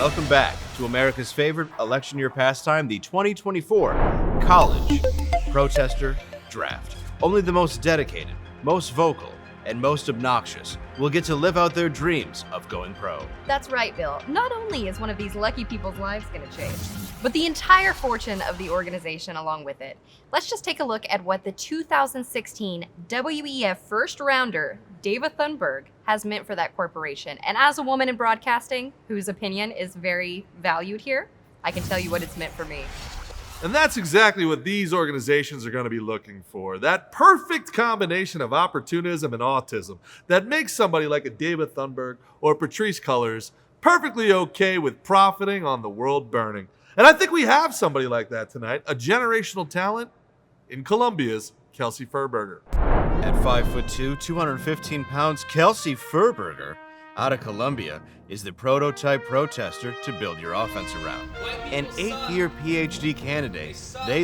welcome back to America's favorite election year pastime, the 2024 College Protester Draft. Only the most dedicated, most vocal, and most obnoxious will get to live out their dreams of going pro. That's right, Bill. Not only is one of these lucky people's lives going to change, but the entire fortune of the organization along with it. Let's just take a look at what the 2016 WEF first rounder, David Thunberg, has meant for that corporation. And as a woman in broadcasting, whose opinion is very valued here, I can tell you what it's meant for me. And that's exactly what these organizations are going to be looking for. That perfect combination of opportunism and autism that makes somebody like a David Thunberg or Patrisse Cullors perfectly okay with profiting on the world burning. And I think we have somebody like that tonight, a generational talent in Columbia's Kelsey Furberger. At 5'2", 215 pounds, Kelsey Furberger, out of Columbia, is the prototype protester to build your offense around. An 8-year PhD candidate,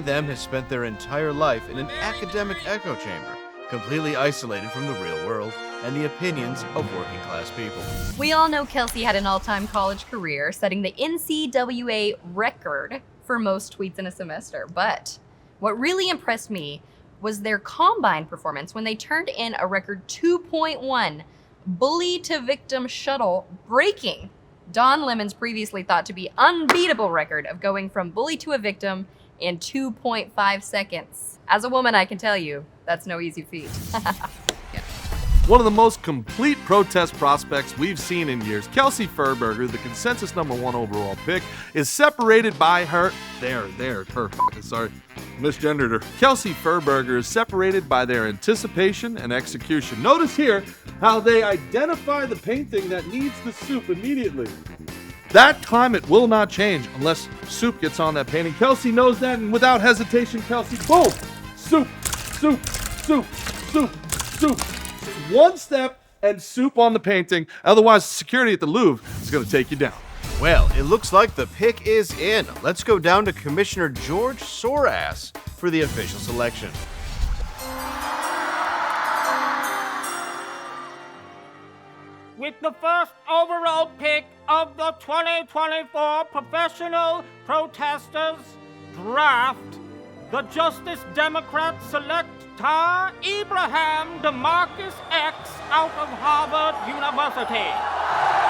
them has spent their entire life in an academic echo chamber, completely isolated from the real world and the opinions of working class people. We all know Kelsey had an all-time college career, setting the NCAA record for most tweets in a semester. But what really impressed me was their combine performance when they turned in a record 2.1 bully to victim shuttle, breaking Don Lemon's previously thought to be unbeatable record of going from bully to a victim in 2.5 seconds. As a woman, I can tell you, that's no easy feat. One of the most complete protest prospects we've seen in years, Kelsey Furberger, the consensus #1 overall pick, is separated by misgendered her. Kelsey Furberger is separated by their anticipation and execution. Notice here how they identify the painting that needs the soup immediately. That climate will not change unless soup gets on that painting. Kelsey knows that, and without hesitation, Kelsey, boom! Soup, soup, soup, soup, soup. One step and soup on the painting. Otherwise, security at the Louvre is going to take you down. Well, it looks like the pick is in. Let's go down to Commissioner George Sorass for the official selection. With the first overall pick of the 2024 Professional Protesters Draft, the Justice Democrats select Tar Abraham DeMarcus X out of Harvard University.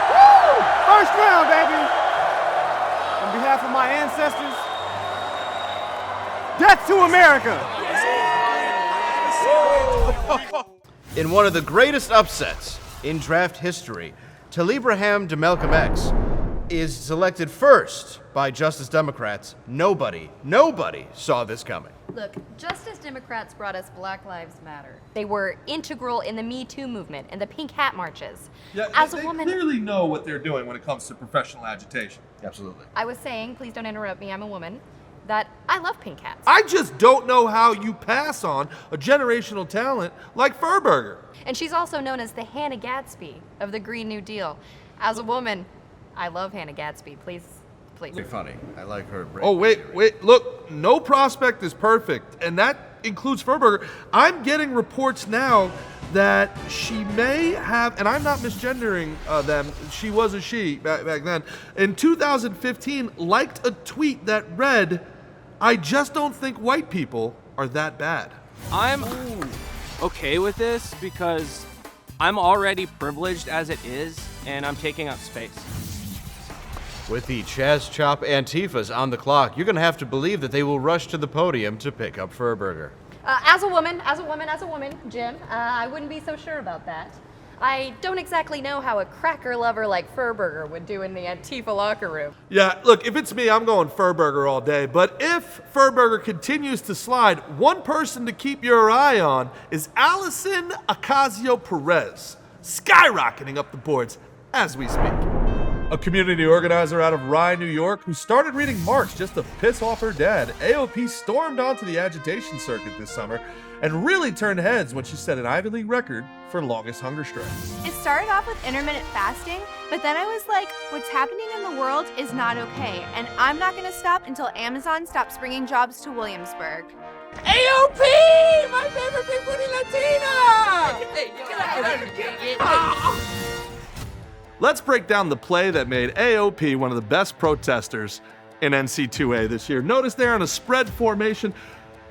Woo! First round, baby! On behalf of my ancestors, death to America! In one of the greatest upsets in draft history, Abraham DeMarcus X is selected first by Justice Democrats. Nobody saw this coming. Look, just as Democrats brought us Black Lives Matter, they were integral in the Me Too movement and the Pink Hat marches. Yeah, as they a woman, clearly know what they're doing when it comes to professional agitation. Absolutely. I was saying, please don't interrupt me, I'm a woman, that I love pink hats. I just don't know how you pass on a generational talent like Furberger. And she's also known as the Hannah Gadsby of the Green New Deal. As a woman, I love Hannah Gadsby. Please. Very funny. I like her. Oh, wait, look, no prospect is perfect, and that includes Furberger. I'm getting reports now that she may have, and I'm not misgendering them, she was a she back then, in 2015 liked a tweet that read, "I just don't think white people are that bad." I'm okay with this because I'm already privileged as it is, and I'm taking up space. With the Chaz Chop Antifas on the clock, you're going to have to believe that they will rush to the podium to pick up Furberger. As a woman, Jim, I wouldn't be so sure about that. I don't exactly know how a cracker lover like Furberger would do in the Antifa locker room. Yeah, look, if it's me, I'm going Furberger all day. But if Furberger continues to slide, one person to keep your eye on is Allison Ocasio-Perez, skyrocketing up the boards as we speak. A community organizer out of Rye, New York, who started reading Marx just to piss off her dad, AOP stormed onto the agitation circuit this summer and really turned heads when she set an Ivy League record for longest hunger strike. It started off with intermittent fasting, but then I was like, what's happening in the world is not okay, and I'm not going to stop until Amazon stops bringing jobs to Williamsburg. AOP! My favorite Big Booty Latina! let's break down the play that made AOP one of the best protesters in NC2A this year. Notice they're in a spread formation.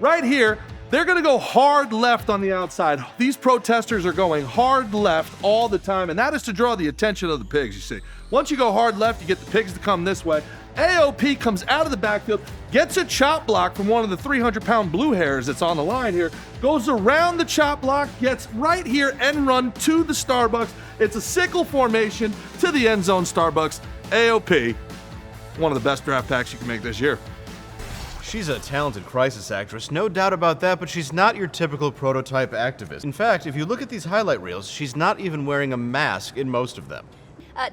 Right here, they're going to go hard left on the outside. These protesters are going hard left all the time, and that is to draw the attention of the pigs, you see. Once you go hard left, you get the pigs to come this way. AOP comes out of the backfield, gets a chop block from one of the 300-pound blue hairs that's on the line here, goes around the chop block, gets right here and run to the Starbucks. It's a sickle formation to the end zone Starbucks. AOP, one of the best draft packs you can make this year. She's a talented crisis actress, no doubt about that, but she's not your typical prototype activist. In fact, if you look at these highlight reels, she's not even wearing a mask in most of them.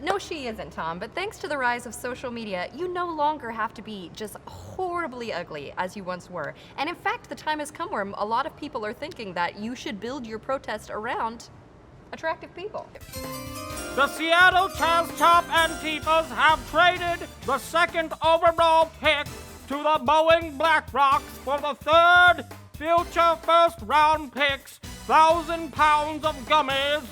No, she isn't, Tom, but thanks to the rise of social media, you no longer have to be just horribly ugly as you once were. And in fact, the time has come where a lot of people are thinking that you should build your protest around attractive people. The Seattle Chaz Top Antifas have traded the second overall pick to the Boeing Blackrocks for the third future first-round picks, 1,000 pounds of gummies,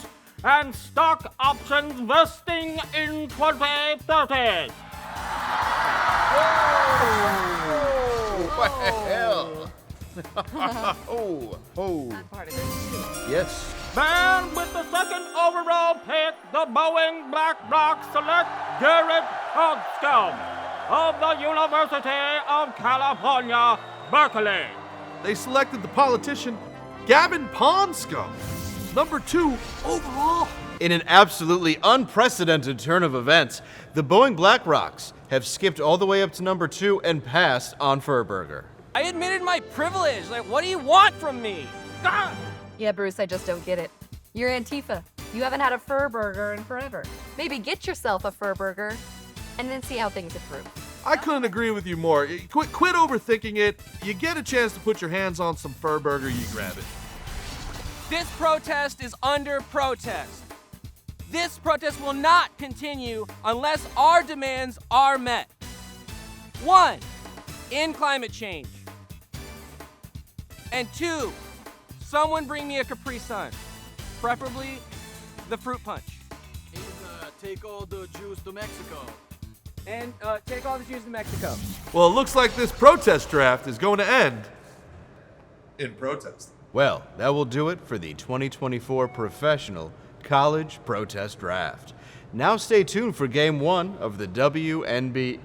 and stock options vesting in 2030. Well. Yes. And with the second overall pick, the Boeing Blackrocks select Garrett of the University of California, Berkeley. They selected the politician Gavin Ponscombe, number 2 overall. In an absolutely unprecedented turn of events, the Boeing Blackrocks have skipped all the way up to number 2 and passed on Furburger. I admitted my privilege. Like, what do you want from me? Ah! Yeah, Bruce, I just don't get it. You're Antifa. You haven't had a fur burger in forever. Maybe get yourself a fur burger and then see how things improve. I couldn't agree with you more. Quit overthinking it. You get a chance to put your hands on some Furburger, you grab it. This protest is under protest. This protest will not continue unless our demands are met. 1, end climate change. And 2, someone bring me a Capri Sun, preferably the fruit punch. Take all the Jews to Mexico. And take all the Jews to Mexico. Well, it looks like this protest draft is going to end in protest. Well, that will do it for the 2024 Professional College Protest Draft. Now stay tuned for Game 1 of the WNB.